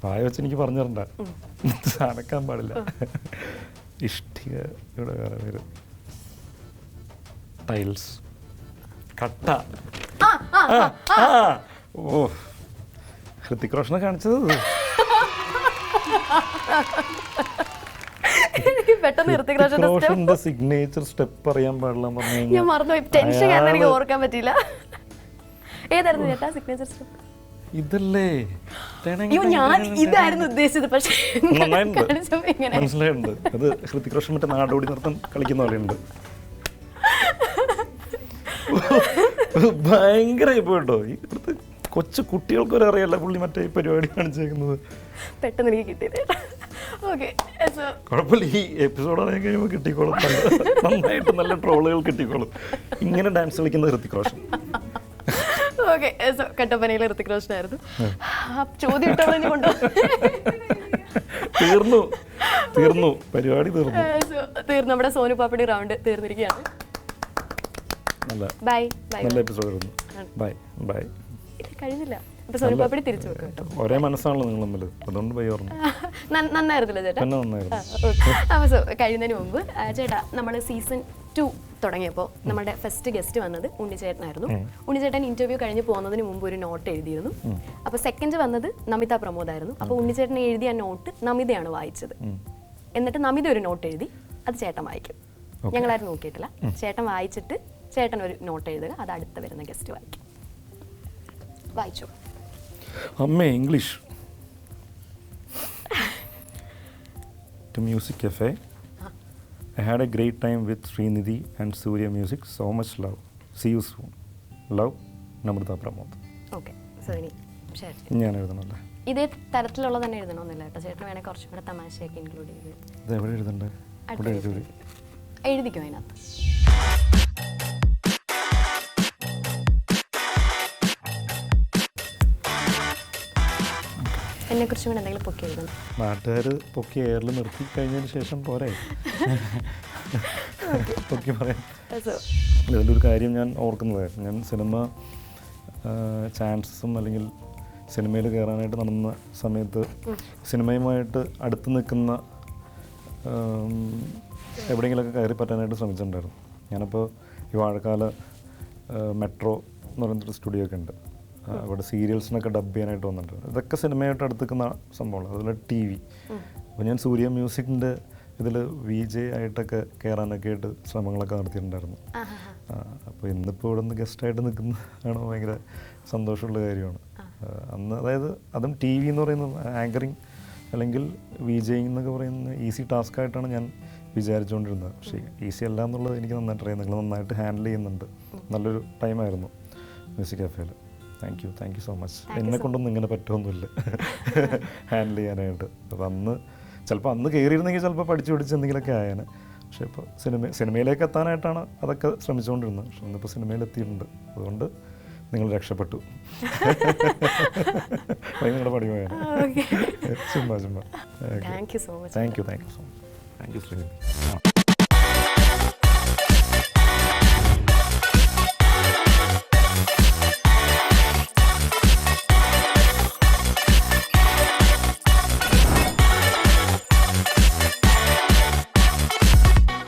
വായ വെച്ച് എനിക്ക് പറഞ്ഞു തരണ്ട, അനക്കാൻ പാടില്ല. ഇഷ്ടികയുടെ വേറെ പേര് ടൈൽസ്, കട്ട. ഓ, ഹൃതിക് റോഷനെ കാണിച്ചത്. പെട്ടെന്ന് ഹൃതിക് റോഷന്റെ സിഗ്നേച്ചർ സ്റ്റെപ്പ് അറിയാൻ പാടില്ല പറഞ്ഞു കഴിഞ്ഞാൽ ഞാൻ മറന്നുപോയി. ടെൻഷൻ കാരണം എനിക്ക് ഓർക്കാൻ പറ്റിയില്ല. ഏതായിരുന്നു ചേട്ടാ സിഗ്നേച്ചർ സ്റ്റെപ്പ്? ഇതല്ലേ? അയ്യോ, ഞാൻ ഇതായിരുന്നു ഉദ്ദേശിച്ചത്. പക്ഷേ മനസ്സിലായിട്ടുണ്ട്. അത് ഹൃതിക് റോഷൻ മറ്റേ നാടോടി നൃത്തം കളിക്കുന്ന പോലെയുണ്ട്. ഭയങ്കരമായി പോയിട്ടോ. ഇവിടുത്തെ കൊച്ചു കുട്ടികൾക്ക് വരെ അറിയാല്ല പുള്ളി മറ്റേ പരിപാടി കാണിച്ചേക്കുന്നത്. പെട്ടെന്ന് എനിക്ക് കിട്ടിയത്. കുഴപ്പമില്ല, ഈ എപ്പിസോഡ് അറിയാൻ കഴിയുമ്പോൾ കിട്ടിക്കോളും. നന്നായിട്ട് നല്ല ട്രോളുകൾ കിട്ടിക്കോളും. ഇങ്ങനെ ഡാൻസ് കളിക്കുന്ന ഹൃതിക് റോഷൻ. ഓക്കെ, കട്ടപ്പനയിലെ ഹൃതിക് റോഷൻ ആയിരുന്നു. ചോദ്യം ഇട്ടോളൂ കൊണ്ടോ. തീർന്നു പരിപാടി തീർന്നു. നമ്മുടെ സോനു പാപ്പടി റൗണ്ട് തീർന്നിരിക്കുകയാണ്. നല്ല എപ്പിസോഡ് ആയിരുന്നു. ബൈ. കഴിഞ്ഞില്ല. അപ്പൊ സോനു പാപ്പടി തിരിച്ചു വെക്കും കേട്ടോ. ഒരേ മനസ്സാണല്ലോ നിങ്ങൾ തമ്മിൽ, അതുകൊണ്ട് ബൈ ഓർമ്മ. നന്നായിരുന്നല്ലോ ചേട്ടാ. അപ്പോൾ കഴിയുന്നതിന് മുമ്പ് ചേട്ടാ, നമ്മൾ സീസൺ 2 തുടങ്ങിയപ്പോൾ നമ്മുടെ ഫസ്റ്റ് ഗസ്റ്റ് വന്നത് ഉണ്ണിച്ചേട്ടനായിരുന്നു. ഉണ്ണിച്ചേട്ടൻ ഇന്റർവ്യൂ കഴിഞ്ഞ് പോകുന്നതിന് മുമ്പ് ഒരു നോട്ട് എഴുതിയിരുന്നു. അപ്പോൾ സെക്കൻഡ് വന്നത് നമിത പ്രമോദായിരുന്നു. അപ്പോൾ ഉണ്ണിച്ചേട്ടൻ എഴുതിയ നോട്ട് നമിതയാണ് വായിച്ചത്. എന്നിട്ട് നമിത ഒരു നോട്ട് എഴുതി, അത് ചേട്ടൻ വായിക്കും. ഞങ്ങളാരും നോക്കിയിട്ടില്ല. ചേട്ടൻ വായിച്ചിട്ട് ചേട്ടൻ ഒരു നോട്ട് എഴുതുക, അത് അടുത്ത വരുന്ന ഗസ്റ്റ് വായിക്കും. വായിച്ചു. അമ്മേ, English. To Music Cafe. I had a great time with Srinidhi and Surya Music. So much love. See you soon. Love, Namrata Pramod. Okay, so ഇനി ശരി. ഞാൻ എഴുതണല്ലേ? ഇതേ തരത്തിലുള്ള തന്നെ എഴുതണമെന്നില്ല കേട്ടോ. ചേട്ടൻ വേണേൽ കുറച്ചും കൂടെ തമാശയൊക്കെ ഇൻക്ലൂഡ് ചെയ്ത്. ഇത് എവിടെ എഴുതണ്ടേ? എഴുതിക്കോ അതിനകത്ത്. എന്നെ കുറിച്ച് കൂടെ എന്തെങ്കിലും പൊക്കി എഴുതണം. നാട്ടുകാർ പൊക്കി എയറിൽ നിർത്തി കഴിഞ്ഞതിന് ശേഷം പോരെ പൊക്കി പറയാം. ഇതിലൊരു കാര്യം ഞാൻ ഓർക്കുന്നതായിരുന്നു. ഞാൻ സിനിമ ചാൻസസും അല്ലെങ്കിൽ സിനിമയിൽ കയറാനായിട്ട് നടന്ന സമയത്ത് സിനിമയുമായിട്ട് അടുത്ത് നിൽക്കുന്ന എവിടെയെങ്കിലുമൊക്കെ കയറി പറ്റാനായിട്ട് ശ്രമിച്ചിട്ടുണ്ടായിരുന്നു. ഞാനപ്പോൾ ഈ വാഴക്കാല മെട്രോ എന്ന് പറയുന്നൊരു സ്റ്റുഡിയോ ഒക്കെ ഉണ്ട്. അവിടെ സീരിയൽസിനൊക്കെ ഡബ് ചെയ്യാനായിട്ട് വന്നിട്ടുണ്ട്. ഇതൊക്കെ സിനിമയായിട്ട് അടുത്തിക്കുന്ന സംഭവമാണ്. അതുപോലെ TV. അപ്പോൾ ഞാൻ സൂര്യ മ്യൂസിക്കിൻ്റെ ഇതിൽ VJ ആയിട്ടൊക്കെ കയറാനൊക്കെ ആയിട്ട് ശ്രമങ്ങളൊക്കെ നടത്തിയിട്ടുണ്ടായിരുന്നു. അപ്പോൾ ഇന്നിപ്പോൾ ഇവിടെ നിന്ന് ഗസ്റ്റായിട്ട് നിൽക്കുന്നതാണ് ഭയങ്കര സന്തോഷമുള്ള കാര്യമാണ്. അന്ന് അതായത് അതും TV എന്ന് പറയുന്നത് ആങ്കറിങ് അല്ലെങ്കിൽ VJing എന്നൊക്കെ പറയുന്ന ഈസി ടാസ്ക് ആയിട്ടാണ് ഞാൻ വിചാരിച്ചുകൊണ്ടിരുന്നത്. പക്ഷേ ഈസി അല്ല എന്നുള്ളത് എനിക്ക് നന്നായിട്ട് അറിയാം. നിങ്ങൾ നന്നായിട്ട് ഹാൻഡിൽ ചെയ്യുന്നുണ്ട്. നല്ലൊരു ടൈമായിരുന്നു മ്യൂസിക് കഫേയിൽ. Thank you so much. എന്നെ കൊണ്ടൊന്നും ഇങ്ങനെ പറ്റുമൊന്നുമില്ല ഹാൻഡിൽ ചെയ്യാനായിട്ട്. അപ്പോൾ ചിലപ്പോൾ അന്ന് കയറിയിരുന്നെങ്കിൽ ചിലപ്പോൾ പഠിച്ച് എന്തെങ്കിലുമൊക്കെ ആയേനെ. പക്ഷേ ഇപ്പോൾ സിനിമയിലേക്ക് എത്താനായിട്ടാണ് അതൊക്കെ ശ്രമിച്ചുകൊണ്ടിരുന്നത്. പക്ഷെ ഇന്നിപ്പോൾ സിനിമയിലെത്തിയിട്ടുണ്ട്. അതുകൊണ്ട് നിങ്ങൾ രക്ഷപ്പെട്ടു. നിങ്ങളുടെ പടി പോയാണ്. ചുമ്മാ. Thank you so much. Thank you Srinidhi.